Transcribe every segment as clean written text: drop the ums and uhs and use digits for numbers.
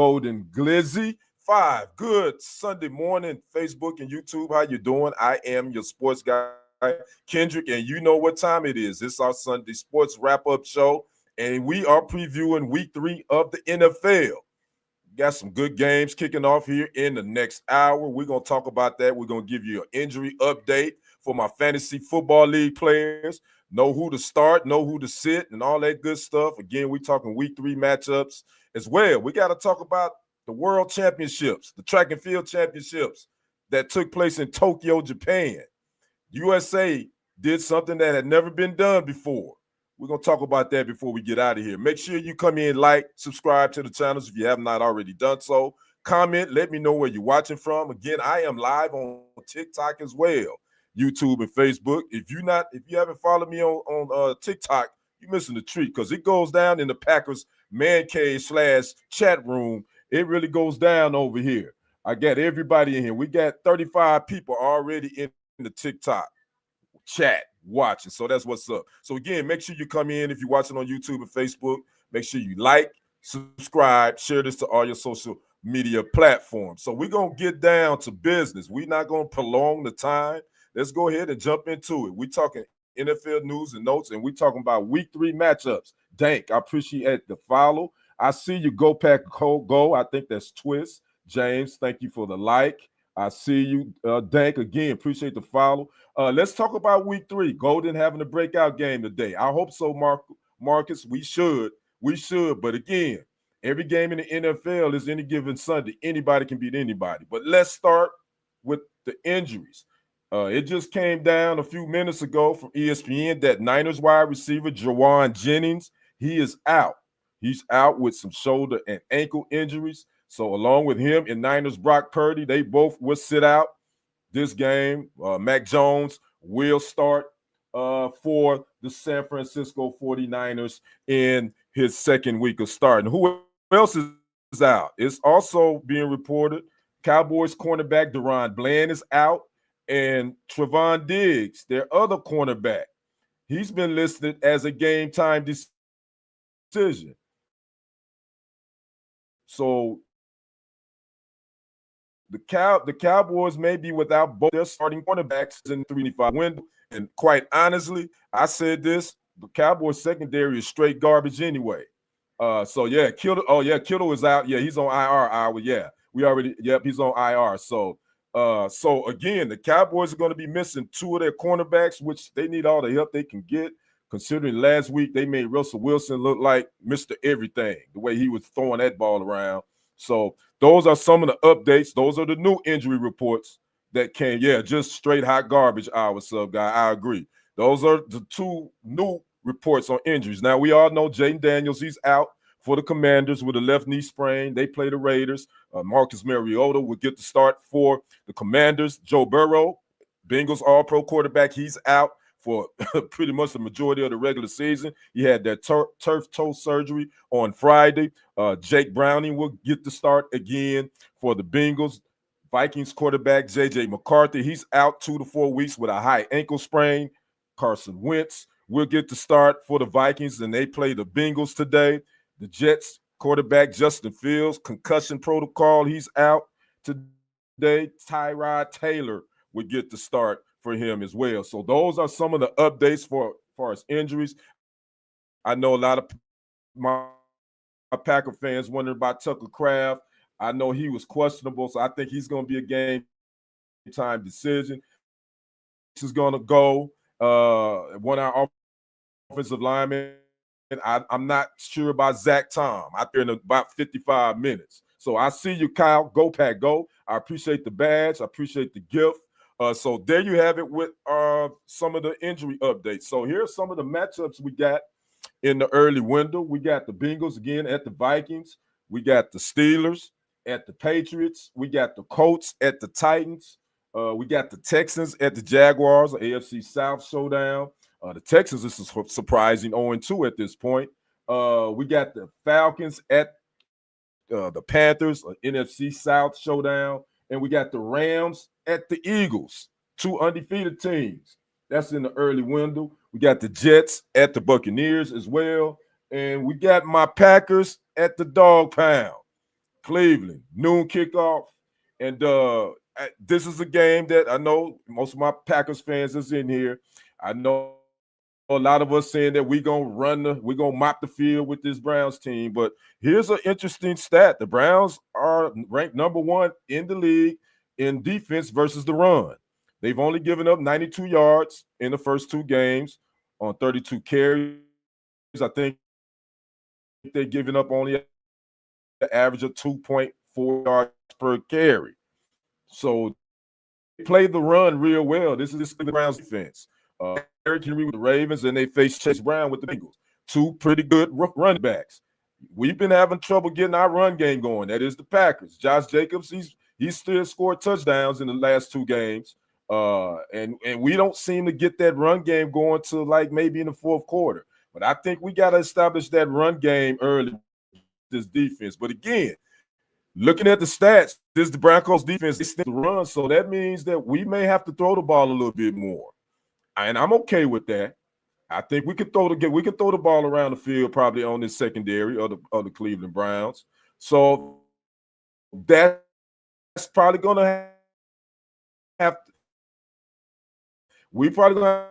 Golden Glizzy. 5. Good Sunday morning, Facebook and YouTube. How you doing? I am your sports guy, Kendrick, and you know what time it is. It's our Sunday sports wrap-up show, and we are previewing week 3 of the NFL. Got some good games kicking off here in the next hour. We're going to talk about that. We're going to give you an injury update for my fantasy football league players. Know who to start, know who to sit, and all that good stuff. Again, we're talking week 3 matchups as well. We got to talk about the world championships, the track and field championships that took place in Tokyo, Japan. USA did something that had never been done before. We're going to talk about that before we get out of here. Make sure you come in, like, subscribe to the channels if you have not already done so. Comment, let me know where you're watching from. Again, I am live on TikTok as well, YouTube and Facebook. If you haven't followed me on TikTok, you're missing the treat because it goes down in the Packers man cave / chat room. It really goes down over here. I got everybody in here. We got 35 people already in the TikTok chat watching. So that's what's up. So again, make sure you come in if you're watching on YouTube and Facebook. Make sure you like, subscribe, share this to all your social media platforms. So we're going to get down to business. We're not going to prolong the time. Let's go ahead and jump into it. We're talking NFL news and notes, and we're talking about week 3 matchups. Dank, I appreciate the follow. I see you, Go Pack Go. I think that's Twist. James, thank you for the like. I see you, Dank, again. Appreciate the follow. Let's talk about week 3. Golden having a breakout game today. I hope so, Marcus. We should. But again, every game in the NFL is any given Sunday. Anybody can beat anybody. But let's start with the injuries. It just came down a few minutes ago from ESPN that Niners wide receiver Jawan Jennings, he is out. He's out with some shoulder and ankle injuries. So along with him and Niners Brock Purdy, they both will sit out this game. Mac Jones will start for the San Francisco 49ers in his second week of starting. Who else is out? It's also being reported Cowboys cornerback Deron Bland is out, and Trevon Diggs, their other cornerback, he's been listed as a game time decision. So the Cowboys may be without both their starting cornerbacks in the 3-5 window. And quite honestly, I said this, the Cowboys secondary is straight garbage anyway. So yeah, Kittle is out. Yeah, he's on IR. Yeah, he's on IR. So again, the Cowboys are going to be missing 2 of their cornerbacks, which they need all the help they can get, considering last week they made Russell Wilson look like Mr. Everything, the way he was throwing that ball around. So those are some of the updates. Those are the new injury reports that came. Yeah, just straight hot garbage hour, sub guy. I agree. Those are the 2 new reports on injuries. Now, we all know Jaden Daniels, he's out for the Commanders with a left knee sprain. They play the Raiders. Marcus Mariota will get the start for the Commanders. Joe Burrow, Bengals all-pro quarterback, he's out for pretty much the majority of the regular season. He had that turf toe surgery on Friday. Jake Browning will get the start again for the Bengals. Vikings quarterback J.J. McCarthy, he's out 2 to 4 weeks with a high ankle sprain. Carson Wentz will get the start for the Vikings, and they play the Bengals today. The Jets quarterback Justin Fields, concussion protocol, he's out today. Tyrod Taylor would get the start for him as well. So those are some of the updates for as far as injuries. I know a lot of my Packer fans wondering about Tucker Kraft. I know he was questionable, so I think he's going to be a game time decision. This is going to go. One of our offensive linemen, I'm not sure about Zach Tom out there in about 55 minutes. So I see you, Kyle. Go Pack, go. I appreciate the badge. I appreciate the gift. So there you have it with some of the injury updates. So here's some of the matchups we got in the early window. We got the Bengals again at the Vikings. We got the Steelers at the Patriots. We got the Colts at the Titans. We got the Texans at the Jaguars, AFC South showdown. The Texans, this is surprising, 0-2 at this point. We got the Falcons at the Panthers, NFC South showdown. And we got the Rams at the Eagles, 2 undefeated teams. That's in the early window. We got the Jets at the Buccaneers as well. And we got my Packers at the Dog Pound. Cleveland, noon kickoff. And this is a game that I know most of my Packers fans is in here. I know a lot of us saying that we're gonna mop the field with this Browns team. But here's an interesting stat: the Browns are ranked #1 in the league in defense versus the run. They've only given up 92 yards in the first two games on 32 carries. I think they're giving up only an average of 2.4 yards per carry. So they play the run real well. This is the Browns defense. Derrick Henry with the Ravens, and they face Chase Brown with the Bengals. Two pretty good running backs. We've been having trouble getting our run game going. That is the Packers. Josh Jacobs, he's still scored touchdowns in the last two games. And we don't seem to get that run game going to like maybe in the fourth quarter. But I think we got to establish that run game early with this defense. But again, looking at the stats, this is the Broncos defense. They stick to run, so that means that we may have to throw the ball a little bit more. And I'm okay with that. I think we could throw the ball around the field probably on this secondary of the Cleveland Browns. So that's probably going to have we probably going to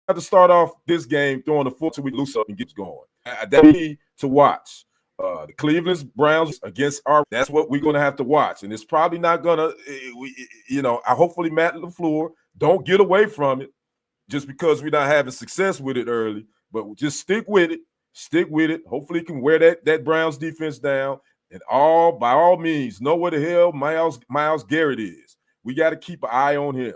have to start off this game throwing the foot till we loose up and get going. That be to watch. The Cleveland Browns against our. That's what we're going to have to watch, and it's probably not going to. Hopefully Matt LaFleur don't get away from it just because we're not having success with it early. But just stick with it. Stick with it. Hopefully, he can wear that Browns defense down, and by all means, know where the hell Myles Garrett is. We got to keep an eye on him.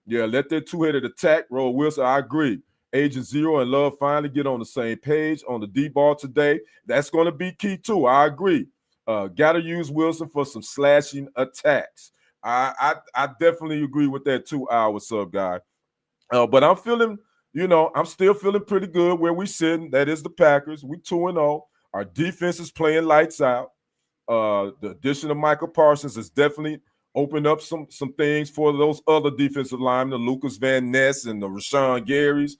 Yeah, let that two-headed attack roll. Wilson, I agree. Agent Zero and Love finally get on the same page on the deep ball today. That's going to be key too. I agree. Got to use Wilson for some slashing attacks. I definitely agree with that too, what's up, guy? But I'm still feeling pretty good where we sitting. That is the Packers. We 2-0. Our defense is playing lights out. The addition of Michael Parsons has definitely opened up some things for those other defensive linemen, the Lucas Van Ness and the Rashawn Garys.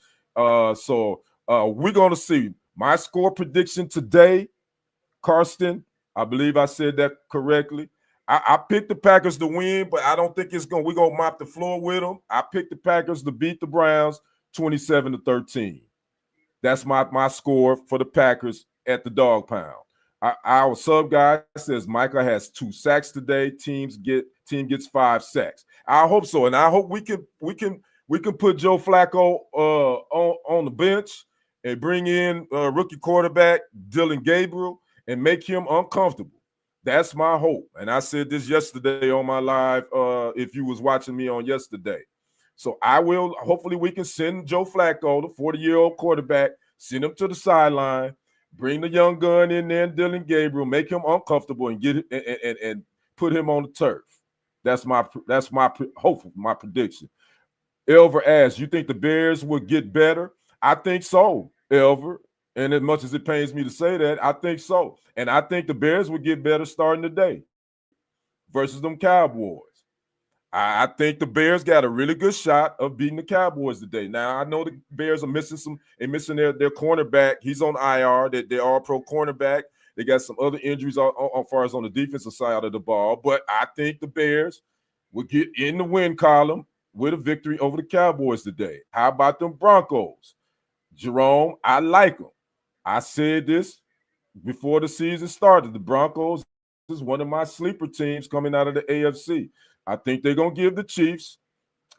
So we're going to see. My score prediction today, Karsten, I believe I said that correctly. I picked the Packers to win, but I don't think we're going to mop the floor with them. I picked the Packers to beat the Browns 27-13. That's my score for the Packers at the Dog Pound. Our sub guy says Micah has 2 sacks today. Team gets 5 sacks. I hope so, and I hope we can put Joe Flacco on the bench and bring in rookie quarterback Dylan Gabriel and make him uncomfortable. That's my hope. And I said this yesterday on my live. If you was watching me on yesterday, so I will. Hopefully, we can send Joe Flacco, the 40-year-old quarterback, send him to the sideline. Bring the young gun in there, Dylan Gabriel, make him uncomfortable, and get it and put him on the turf. That's my hopeful my prediction. Elver asks, you think the Bears will get better? I think so, Elver. And as much as it pains me to say that, I think so. And I think the Bears will get better starting today versus them Cowboys. I think the Bears got a really good shot of beating the Cowboys today. Now, I know the Bears are missing their cornerback. He's on IR, their all-pro cornerback. They got some other injuries as far as on the defensive side of the ball. But I think the Bears will get in the win column with a victory over the Cowboys today. How about them Broncos? Jerome, I like them. I said this before the season started. The Broncos is one of my sleeper teams coming out of the AFC. I think they're going to give the Chiefs,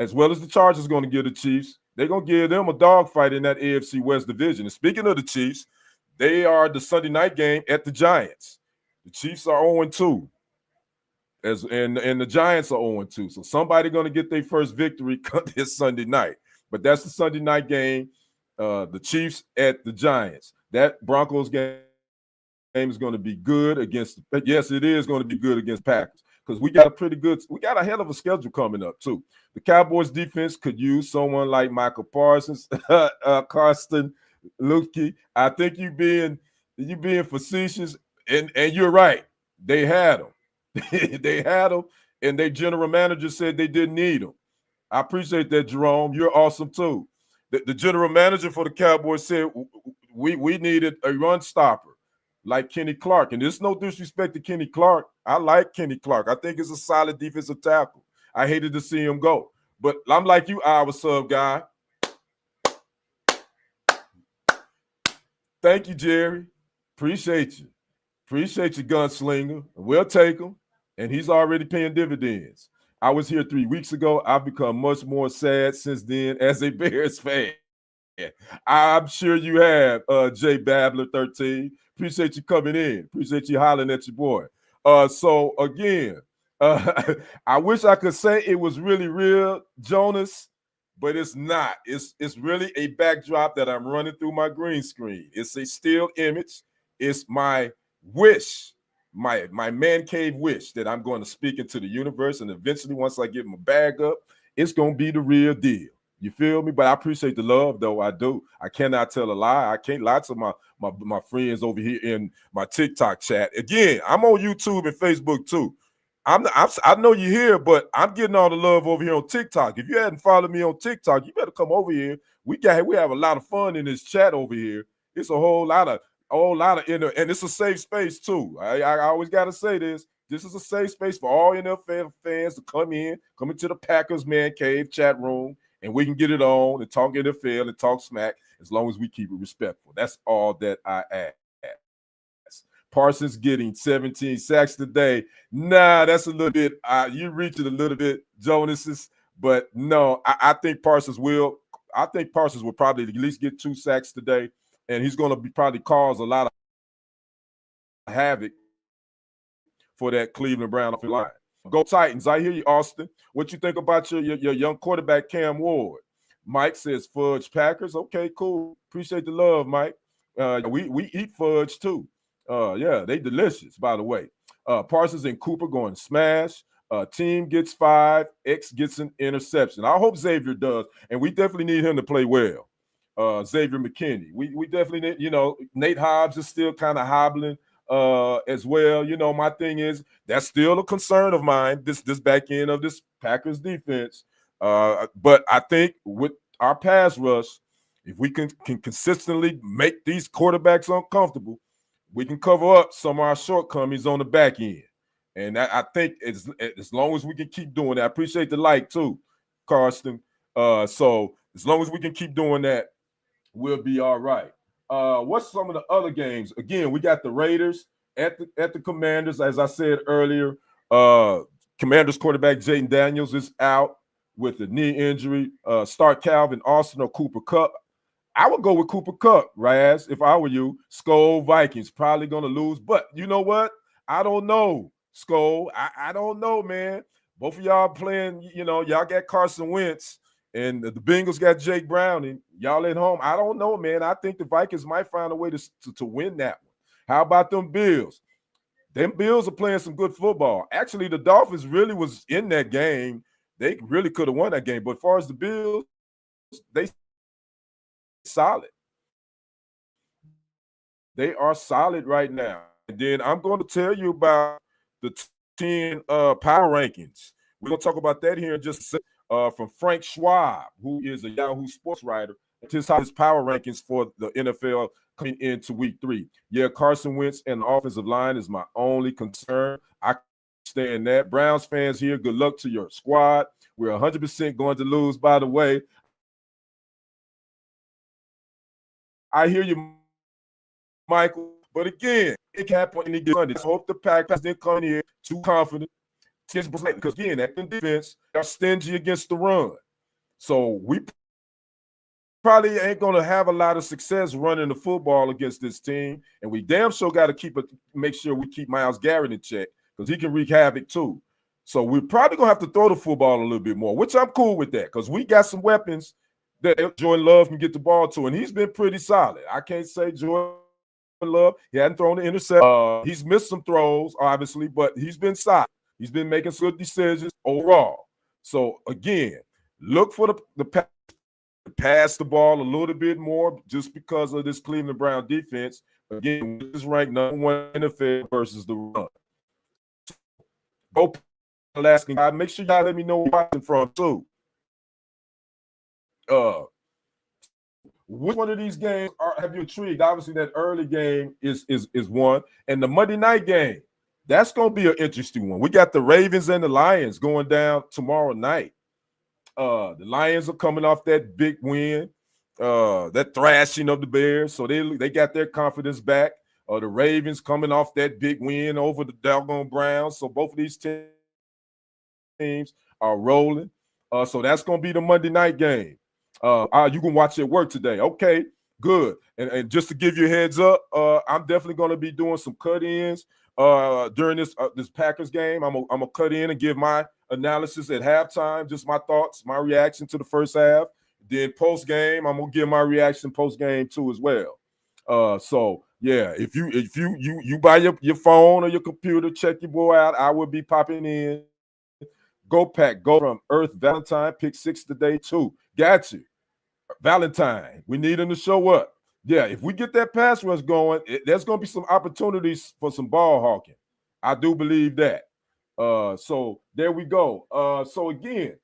as well as the Chargers going to give the Chiefs, they're going to give them a dogfight in that AFC West division. And speaking of the Chiefs, they are the Sunday night game at the Giants. The Chiefs are 0-2, and the Giants are 0-2. So somebody going to get their first victory this Sunday night. But that's the Sunday night game, the Chiefs at the Giants. That Broncos game is going to be good against – yes, it is going to be good against Packers. Because we got a hell of a schedule coming up too. The Cowboys defense could use someone like Michael Parsons, Karsten Lukey. I think you being facetious, and you're right. They had them. They had them, and their general manager said they didn't need them. I appreciate that, Jerome. You're awesome too. The general manager for the Cowboys said we needed a run stopper. like Kenny Clark. And there's no disrespect to Kenny Clark. I like Kenny Clark. I think it's a solid defensive tackle. I hated to see him go. But I'm like you, Iowa sub guy. Thank you, Jerry. Appreciate you. Appreciate you, gunslinger. We'll take him. And he's already paying dividends. I was here 3 weeks ago. I've become much more sad since then as a Bears fan. I'm sure you have, J Babbler 13. Appreciate you coming in. Appreciate you hollering at your boy. So again, I wish I could say it was really real, Jonas, but it's not. It's really a backdrop that I'm running through my green screen. It's a still image. It's my wish, my man cave wish that I'm going to speak into the universe, and eventually, once I get my bag up, it's going to be the real deal. You feel me? But I appreciate the love, though. I do. I cannot tell a lie. I can't lie to my friends over here in my TikTok chat. Again, I'm on YouTube and Facebook too. I know you're here, but I'm getting all the love over here on TikTok. If you hadn't followed me on TikTok, you better come over here. We have a lot of fun in this chat over here. It's a whole lot of and it's a safe space too. I always got to say this. This is a safe space for all NFL fans to come into the Packers Man Cave chat room, and we can get it on and talk NFL and talk smack as long as we keep it respectful. That's all that I ask. Parsons getting 17 sacks today. Nah, that's a little bit, you reach it a little bit, Jonas's, but no, I think Parsons will. I think Parsons will probably at least get 2 sacks today, and he's going to probably cause a lot of havoc for that Cleveland Brown offensive line. Go Titans. I hear you, Austin. What you think about your young quarterback, Cam Ward? Mike says fudge Packers. Okay, cool. Appreciate the love, Mike. We eat fudge too. Yeah, they delicious, by the way. Parsons and Cooper going to smash. Team gets 5. X gets an interception. I hope Xavier does, and we definitely need him to play well. Xavier McKinney. We definitely need, Nate Hobbs is still kind of hobbling as well. My thing is that's still a concern of mine, this back end of this Packers defense. But I think with our pass rush, if we can consistently make these quarterbacks uncomfortable, we can cover up some of our shortcomings on the back end. And I think as long as we can keep doing that, I appreciate the like too, Karsten. So as long as we can keep doing that, we'll be all right. What's some of the other games? Again, we got the Raiders at the Commanders. As I said earlier, Commanders quarterback Jaden Daniels is out with a knee injury. Start Calvin Austin or Cooper Kupp. I would go with Cooper Kupp, Raz, if I were you. Skull Vikings probably going to lose. But you know what? I don't know, Skull. I don't know, man. Both of y'all playing, y'all got Carson Wentz, and the Bengals got Jake Browning. Y'all at home. I don't know, man. I think the Vikings might find a way to win that one. How about them Bills? Them Bills are playing some good football. Actually, the Dolphins really was in that game. They really could have won that game. But as far as the Bills, they solid. They are solid right now. And then I'm going to tell you about the 10 power rankings. We're going to talk about that here in just a second. From Frank Schwab, who is a Yahoo Sports writer. His power rankings for the NFL coming into week 3. Yeah, Carson Wentz and the offensive line is my only concern. I understand that. Browns fans here, good luck to your squad. We're 100% going to lose, by the way. I hear you, Michael. But again, it can happen any Sunday. I hope the Packers didn't come here too confident. Because again, that defense are stingy against the run. So we probably ain't going to have a lot of success running the football against this team. And we damn sure got to make sure we keep Myles Garrett in check, because he can wreak havoc too. So we're probably going to have to throw the football a little bit more, which I'm cool with that, because we got some weapons that Jordan Love can get the ball to, and he's been pretty solid. I can't say Jordan Love, he hadn't thrown the interception. He's missed some throws, obviously, but he's been solid. He's been making good decisions overall. So, again, look for the pass the ball a little bit more just because of this Cleveland Brown defense. Again, this is ranked #1 NFL versus the run. Go asking guy. Make sure y'all let me know where you're watching from too. Which one of these games have you intrigued? Obviously, that early game is one, and the Monday night game, that's going to be an interesting one. We got the Ravens and the Lions going down tomorrow night. The Lions are coming off that big win, that thrashing of the Bears, so they got their confidence back. The Ravens coming off that big win over the doggone Browns, so both of these teams are rolling. So that's going to be the Monday night game. You can watch it work today. Okay, good. And just to give you a heads up, I'm definitely going to be doing some cut-ins during this Packers game. I'm gonna cut in and give my analysis at halftime, just my thoughts, my reaction to the first half. Then post game, I'm gonna give my reaction post game too as well. So yeah, if you buy your phone or your computer, check your boy out. I will be popping in. Go Pack, go from Earth Valentine, pick 6 today too. Got you. Valentine, we need him to show up. Yeah, if we get that pass rush going, there's going to be some opportunities for some ball hawking. I do believe that. So there we go. So again,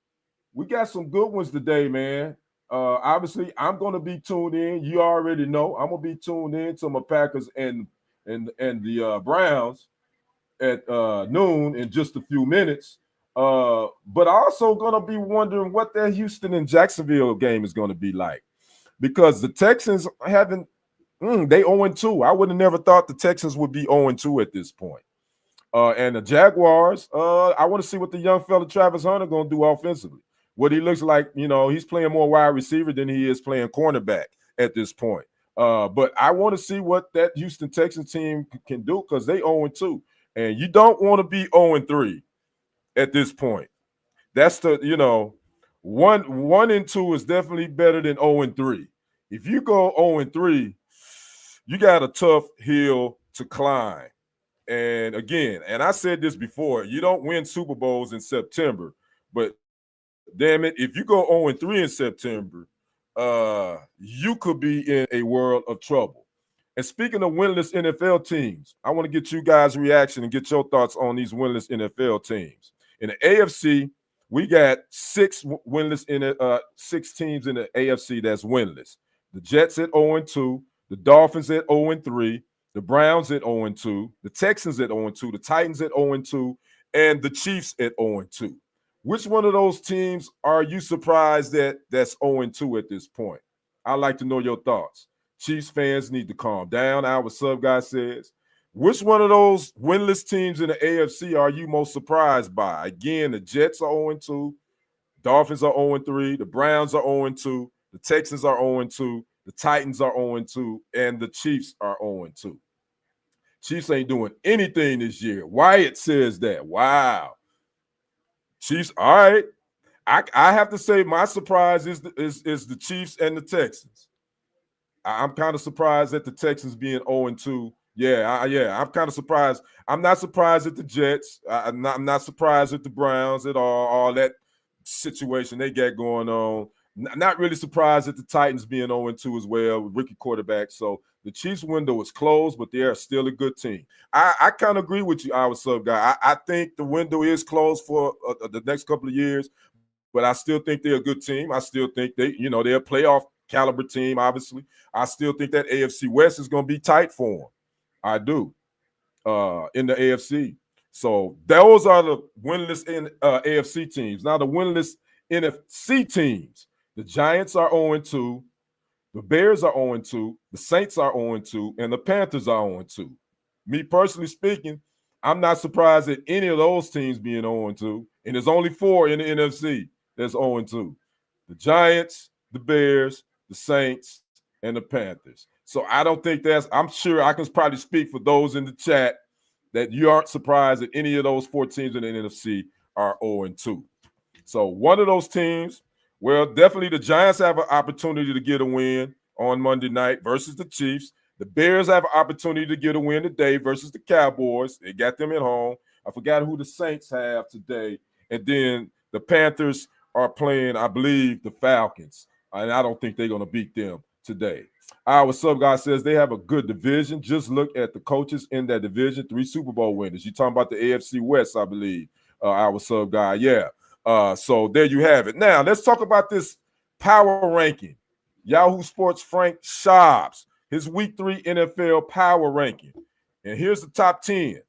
we got some good ones today, man. Obviously, I'm going to be tuned in. You already know I'm going to be tuned in to my Packers and the Browns at noon in just a few minutes. But also going to be wondering what that Houston and Jacksonville game is going to be like, because the Texans haven't they 0-2. I would have never thought the Texans would be 0-2 at this point. And the Jaguars, I want to see what the young fella Travis Hunter going to do offensively. What he looks like, he's playing more wide receiver than he is playing cornerback at this point. But I want to see what that Houston Texans team can do, because they 0-2. And you don't want to be 0-3 at this point. That's the, 1-2 is definitely better than 0-3. If you go 0-3, you got a tough hill to climb. And again, and I said this before, you don't win Super Bowls in September, but damn it, if you go 0-3 in September, you could be in a world of trouble. And speaking of winless NFL teams, I want to get you guys' reaction and get your thoughts on these winless NFL teams. In the AFC, we got 6 winless in 6 teams in the AFC that's winless. The Jets at 0-2, the Dolphins at 0-3, the Browns at 0-2, the Texans at 0-2, the Titans at 0-2, and the Chiefs at 0-2. Which one of those teams are you surprised that's 0-2 at this point? I'd like to know your thoughts. Chiefs fans need to calm down. Our sub guy says, which one of those winless teams in the AFC are you most surprised by? Again, the Jets are 0-2, Dolphins are 0-3, the Browns are 0-2, the Texans are 0-2, the Titans are 0-2, and the Chiefs are 0-2. Chiefs ain't doing anything this year. Wyatt says that. Wow. Chiefs, all right. I have to say my surprise is the Chiefs and the Texans. I'm kind of surprised at the Texans being 0-2. Yeah, I'm kind of surprised. I'm not surprised at the Jets. I'm not surprised at the Browns at all that situation they got going on. Not really surprised at the Titans being 0-2 as well with rookie quarterback. So the Chiefs window is closed, but they are still a good team. I kind of agree with you, our sub guy. I think the window is closed for the next couple of years, but I still think they're a good team. I still think they're a playoff caliber team, obviously. I still think that AFC West is going to be tight for them. I do, in the AFC. So those are the winless in AFC teams. Now the winless NFC teams. The Giants are 0-2. The Bears are 0-2. The Saints are 0-2. And the Panthers are 0-2. Me personally speaking, I'm not surprised at any of those teams being 0-2. And there's only 4 in the NFC that's 0-2. The Giants, the Bears, the Saints, and the Panthers. So I don't think I'm sure I can probably speak for those in the chat that you aren't surprised that any of those 4 teams in the NFC are 0-2. So one of those teams, well, definitely the Giants have an opportunity to get a win on Monday night versus the Chiefs. The Bears have an opportunity to get a win today versus the Cowboys. They got them at home. I forgot who the Saints have today. And then the Panthers are playing, I believe, the Falcons. And I don't think they're going to beat them today. Our sub guy says they have a good division. Just look at the coaches in that division. 3 Super Bowl winners. You're talking about the AFC West, I believe. Our sub guy, yeah. So there you have it. Now let's talk about this power ranking. Yahoo Sports Frank Schaub's, his Week 3 NFL Power Ranking. And here's the top 10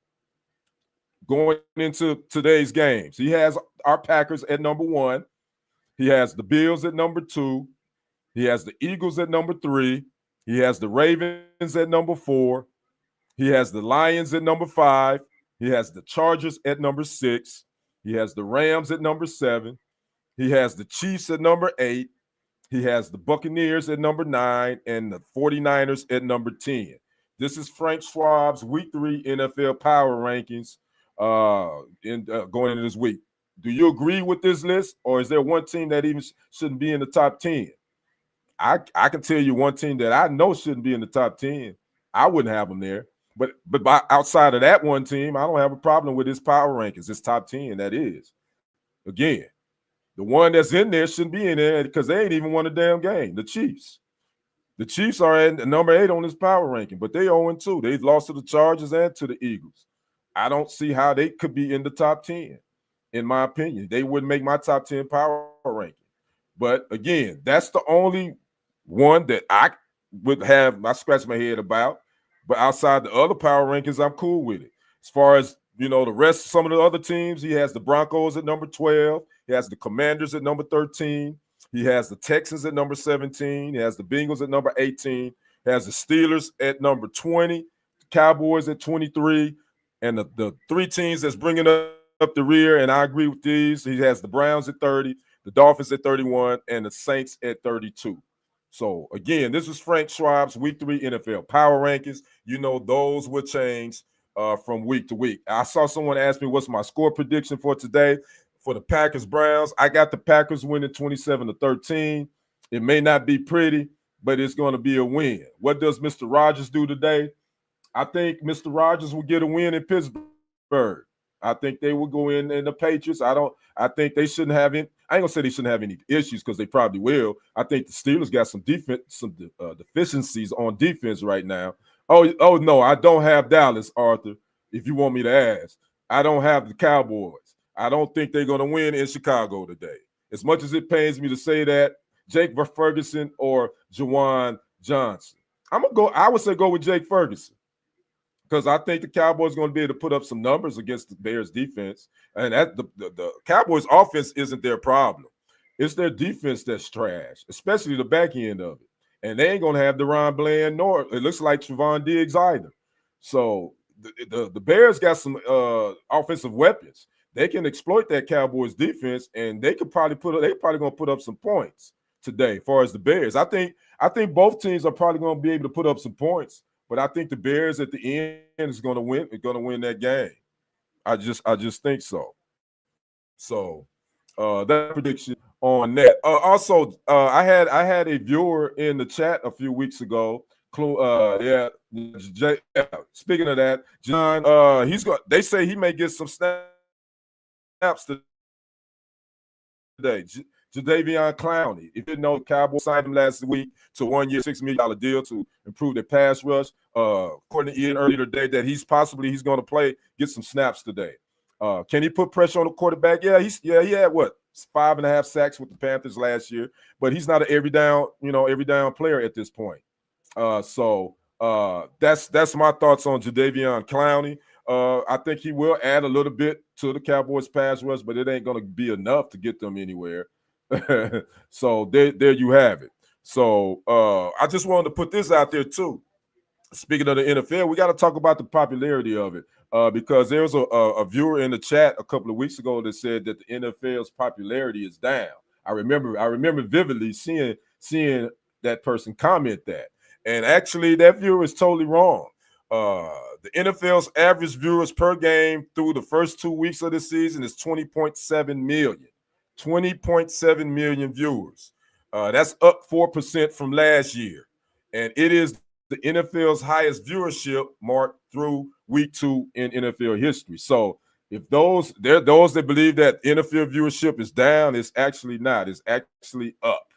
going into today's games. He has our Packers at number 1. He has the Bills at number 2. He has the Eagles at number 3. He has the Ravens at number 4. He has the Lions at number 5. He has the Chargers at number 6. He has the Rams at number 7. He has the Chiefs at number 8. He has the Buccaneers at number 9 and the 49ers at number 10. This is Frank Schwab's Week 3 NFL Power Rankings going into this week. Do you agree with this list, or is there one team that even shouldn't be in the top 10? I can tell you one team that I know shouldn't be in the top 10. I wouldn't have them there. But outside of that one team, I don't have a problem with his power rankings. It's top 10, that is. Again, the one that's in there shouldn't be in there because they ain't even won a damn game. The Chiefs. The Chiefs are at number 8 on his power ranking, but they 0-2. They've lost to the Chargers and to the Eagles. I don't see how they could be in the top 10, in my opinion. They wouldn't make my top 10 power ranking. But again, that's the only one that I would have I scratch my head about. But outside the other power rankings, I'm cool with it. As far as, the rest of some of the other teams, he has the Broncos at number 12. He has the Commanders at number 13. He has the Texans at number 17. He has the Bengals at number 18. He has the Steelers at number 20, the Cowboys at 23, and the three teams that's bringing up the rear, and I agree with these. He has the Browns at 30, the Dolphins at 31, and the Saints at 32. So, again, this is Frank Schwab's Week 3 NFL Power Rankings. Those will change from week to week. I saw someone ask me what's my score prediction for today for the Packers-Browns. I got the Packers winning 27-13. It may not be pretty, but it's going to be a win. What does Mr. Rogers do today? I think Mr. Rogers will get a win in Pittsburgh. I think they will go in the Patriots. I think they shouldn't have any. I ain't gonna say they shouldn't have any issues because they probably will. I think the Steelers got some deficiencies on defense right now. Oh no, I don't have Dallas, Arthur. If you want me to ask, I don't have the Cowboys. I don't think they're gonna win in Chicago today. As much as it pains me to say that, Jake Ferguson or Juwan Johnson. I would say go with Jake Ferguson, because I think the Cowboys are going to be able to put up some numbers against the Bears defense. And the Cowboys offense isn't their problem. It's their defense that's trash, especially the back end of it. And they ain't going to have DeRon Bland, nor it looks like Trevon Diggs either. So the Bears got some offensive weapons. They can exploit that Cowboys defense, and they're probably going to put up some points today as far as the Bears. I think both teams are probably going to be able to put up some points. But I think the Bears at the end is going to win. They're going to win that game. I just think so. So that prediction on that. Also, I had a viewer in the chat a few weeks ago. Speaking of that, John, they say he may get some snaps today. Jadeveon Clowney. If you didn't know, the Cowboys signed him last week to a 1-year, $6 million deal to improve their pass rush. According to Ian earlier today, that he's going to get some snaps today. Can he put pressure on the quarterback? Yeah, he had 5.5 sacks with the Panthers last year, but he's not an every down player at this point. So that's my thoughts on Jadeveon Clowney. I think he will add a little bit to the Cowboys pass rush, but it ain't going to be enough to get them anywhere. So there you have it. So I just wanted to put this out there too. Speaking of the NFL, we got to talk about the popularity of it because there was a viewer in the chat a couple of weeks ago that said that the NFL's popularity is down. I remember vividly seeing that person comment that, and actually that viewer is totally wrong. The NFL's average viewers per game through the first 2 weeks of the season is 20.7 million. 20.7 million viewers. That's up 4% from last year. And it is the NFL's highest viewership mark through week 2 in NFL history. So if there are those that believe that NFL viewership is down, it's actually not. It's actually up.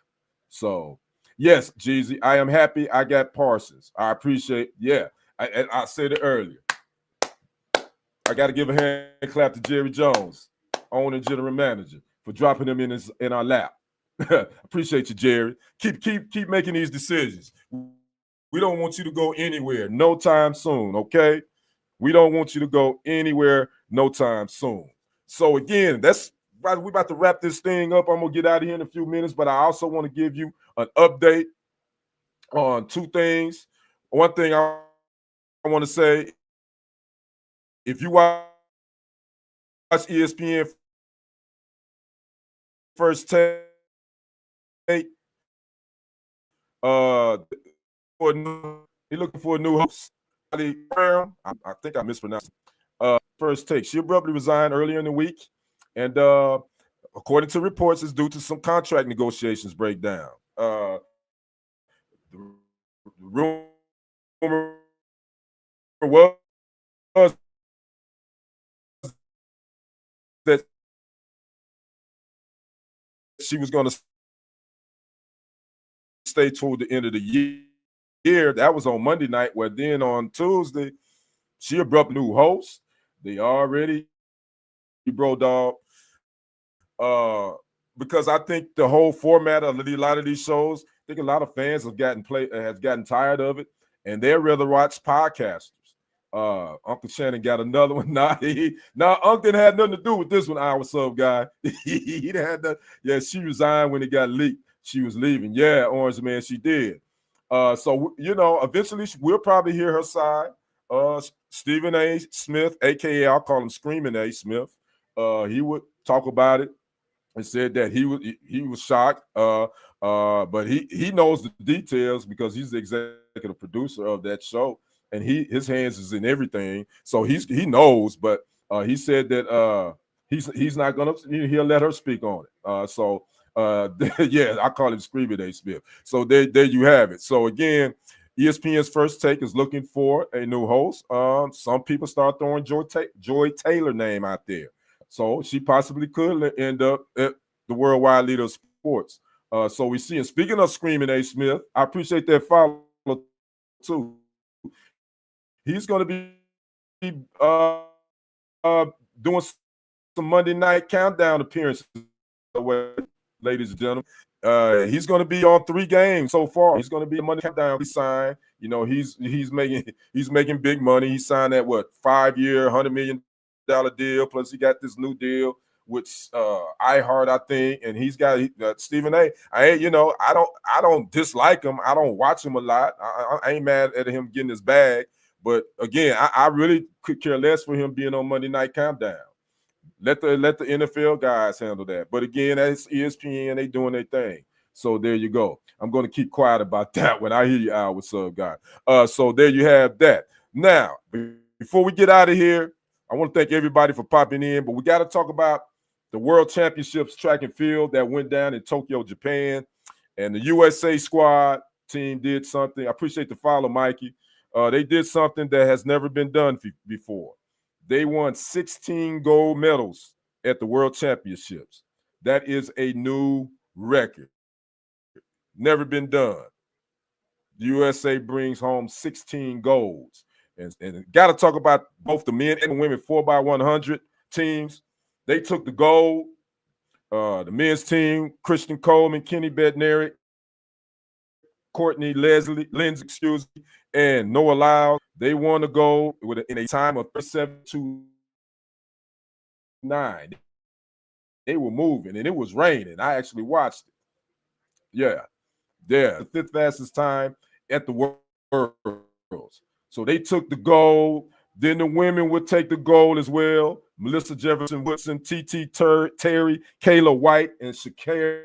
So yes, Jeezy, I am happy I got Parsons. I appreciate, I said it earlier. I got to give a hand clap to Jerry Jones, owner and general manager, for dropping him in our lap. Appreciate you, Jerry. Keep making these decisions. We don't want you to go anywhere no time soon, okay? We don't want you to go anywhere no time soon. So again, we're about to wrap this thing up. I'm gonna get out of here in a few minutes, but I also want to give you an update on two things. One thing I want to say, if you watch ESPN First Take, for he's looking for a new host. I think I mispronounced it. First Take. She abruptly resigned earlier in the week, and according to reports, it's due to some contract negotiations breakdown. The rumor was that she was going to stay toward the end of the year. That was on Monday night. Where then on Tuesday, she abruptly new host. They already bro dog. Because I think the whole format of a lot of these shows, I think a lot of fans have gotten tired of it, and they'd rather watch podcasters. Uncle Shannon got another one. Uncle didn't have nothing to do with this one, our sub guy. He had that. Yeah, she resigned when it got leaked. She was leaving. Yeah, Orange Man, she did. So eventually we'll probably hear her side. Stephen A. Smith, aka I'll call him Screaming A. Smith. He would talk about it and said that he was shocked, but he knows the details because he's the executive producer of that show, and his hands is in everything, so he knows. But he said that he's not gonna he'll let her speak on it. Yeah, I call him Screaming A. Smith. So there you have it. So again, ESPN's First Take is looking for a new host. Some people start throwing Joy Taylor name out there. So she possibly could end up at the worldwide leader of sports. So we see. And speaking of Screaming A. Smith, I appreciate that follow too. He's going to be doing some Monday night countdown appearances, ladies and gentlemen. He's going to be on 3 games so far. He's going to be a Monday countdown. He signed. He's making big money. He signed that 5-year, $100 million deal. Plus he got this new deal with iHeart, I think, and he's got Stephen A. I don't dislike him. I don't watch him a lot. I ain't mad at him getting his bag, but again, I really could care less for him being on Monday Night Countdown. Let the NFL guys handle that. But again, that's ESPN. They doing their thing. So there you go. I'm going to keep quiet about that when I hear you out. What's up, guy? So there you have that. Now, before we get out of here, I want to thank everybody for popping in, but we got to talk about the World Championships track and field that went down in Tokyo, Japan, and the USA squad team did something. I appreciate the follow, Mikey. They did something that has never been done before. They won 16 gold medals at the World Championships. That is a new record. Never been done. The USA brings home 16 golds. And got to talk about both the men and the women 4x100 teams. They took the gold. The men's team, Christian Coleman, Kenny Bednarik, Courtney Lindsay, and Noah Lyles. They won the gold in a time of 37-9. They were moving, and it was raining. I actually watched it. Yeah. The 5th fastest time at the Worlds. So they took the gold. Then the women would take the gold as well. Melissa Jefferson Woodson, TT Terry, Kayla White, and Sha'Carri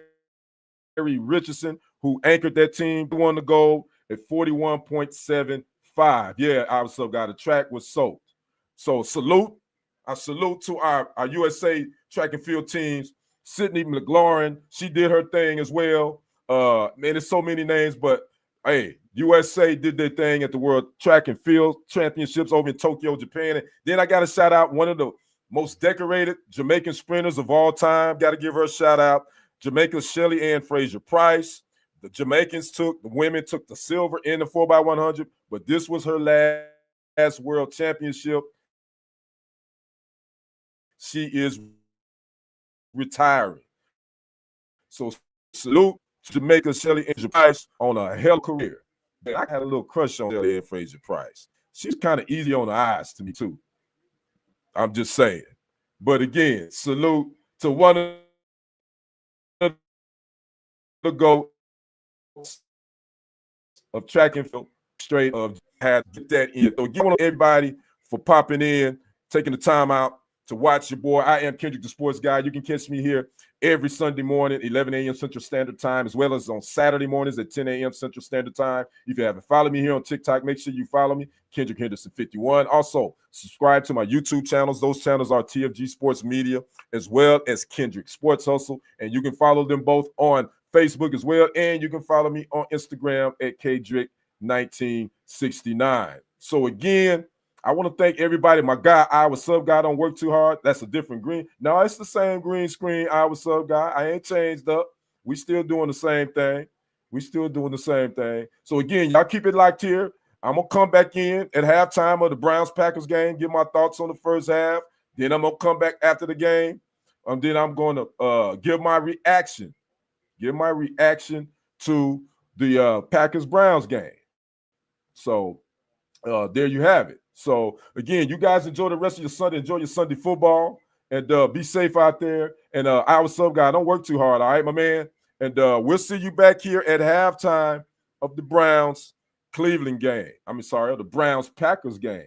Richardson, who anchored that team, won the gold at 41.75. Yeah, I also got a track was soaked. So salute. I salute to our USA track and field teams. Sydney McLaurin, she did her thing as well. Man, there's so many names, but hey, USA did their thing at the World Track and Field Championships over in Tokyo, Japan. And then I got to shout out one of the most decorated Jamaican sprinters of all time. Got to give her a shout out. Jamaica's Shelly Ann Fraser-Price. The women took the silver in the 4x100, but this was her last World Championship. She is retiring. So salute to Jamaica Shelley Angel Price on a hell of a career. I had a little crush on Shelley Ann Fraser Price. She's kind of easy on the eyes to me, too. I'm just saying. But again, salute to one of the GOATs of track and field, straight of had to get that in. So give everybody for popping in, taking the time out to watch your boy. I am Kendrick, the sports guy. You can catch me here every Sunday morning, 11 a.m. Central Standard Time, as well as on Saturday mornings at 10 a.m. Central Standard Time. If you haven't followed me here on TikTok, make sure you follow me, Kendrick Henderson 51. Also, subscribe to my YouTube channels. Those channels are TFG Sports Media, as well as Kendrick Sports Hustle. And you can follow them both on Facebook as well. And you can follow me on Instagram at KDrick1969. So again, I want to thank everybody. My guy, Iowa Sub Guy, don't work too hard. That's a different green. No, it's the same green screen, Iowa Sub Guy. I ain't changed up. We still doing the same thing. So again, y'all keep it locked here. I'm going to come back in at halftime of the Browns-Packers game, give my thoughts on the first half. Then I'm going to come back after the game. And then I'm going to give my reaction to the Packers-Browns game. So there you have it. So, again, you guys enjoy the rest of your Sunday. Enjoy your Sunday football. And be safe out there. And Iowa Sub Guy, don't work too hard, all right, my man? And we'll see you back here at halftime of the Browns-Cleveland game. The Browns-Packers game.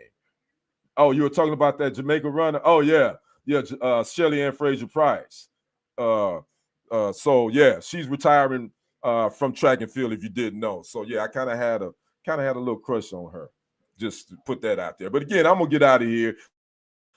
Oh, you were talking about that Jamaica runner? Oh, yeah. Yeah, Shelley Ann Fraser Price. So, yeah, she's retiring from track and field, if you didn't know. So, yeah, I kind of had a little crush on her. Just to put that out there. But again, I'm going to get out of here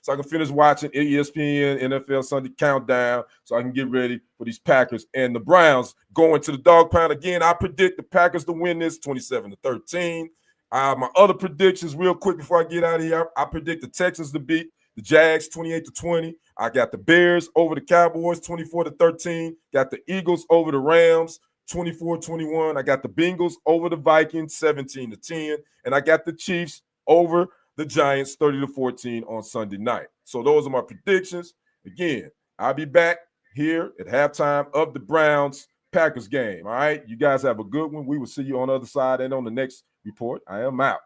so I can finish watching ESPN NFL Sunday Countdown so I can get ready for these Packers and the Browns going to the dog pound. Again, I predict the Packers to win this 27-13. My other predictions real quick before I get out of here, I predict the Texans to beat the Jags 28-20. I got the Bears over the Cowboys 24-13. Got the Eagles over the Rams 24-21. I got the Bengals over the Vikings 17-10. And I got the Chiefs over the Giants 30-14 on Sunday night. So those are my predictions. Again, I'll be back here at halftime of the Browns-Packers game. All right? You guys have a good one. We will see you on the other side and on the next report. I am out.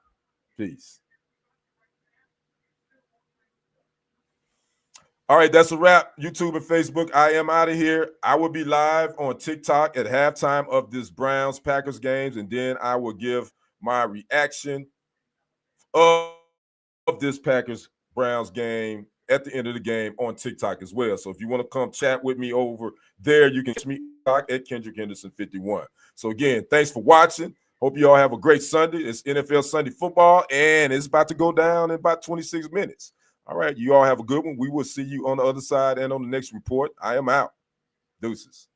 Peace. All right, that's a wrap. YouTube and Facebook, I am out of here. I will be live on TikTok at halftime of this Browns-Packers games, and then I will give my reaction of this Packers-Browns game at the end of the game on TikTok as well. So if you want to come chat with me over there, you can catch me at Kendrick Henderson 51. So again, thanks for watching. Hope you all have a great Sunday. It's NFL Sunday football, and it's about to go down in about 26 minutes. All right, you all have a good one. We will see you on the other side and on the next report. I am out. Deuces.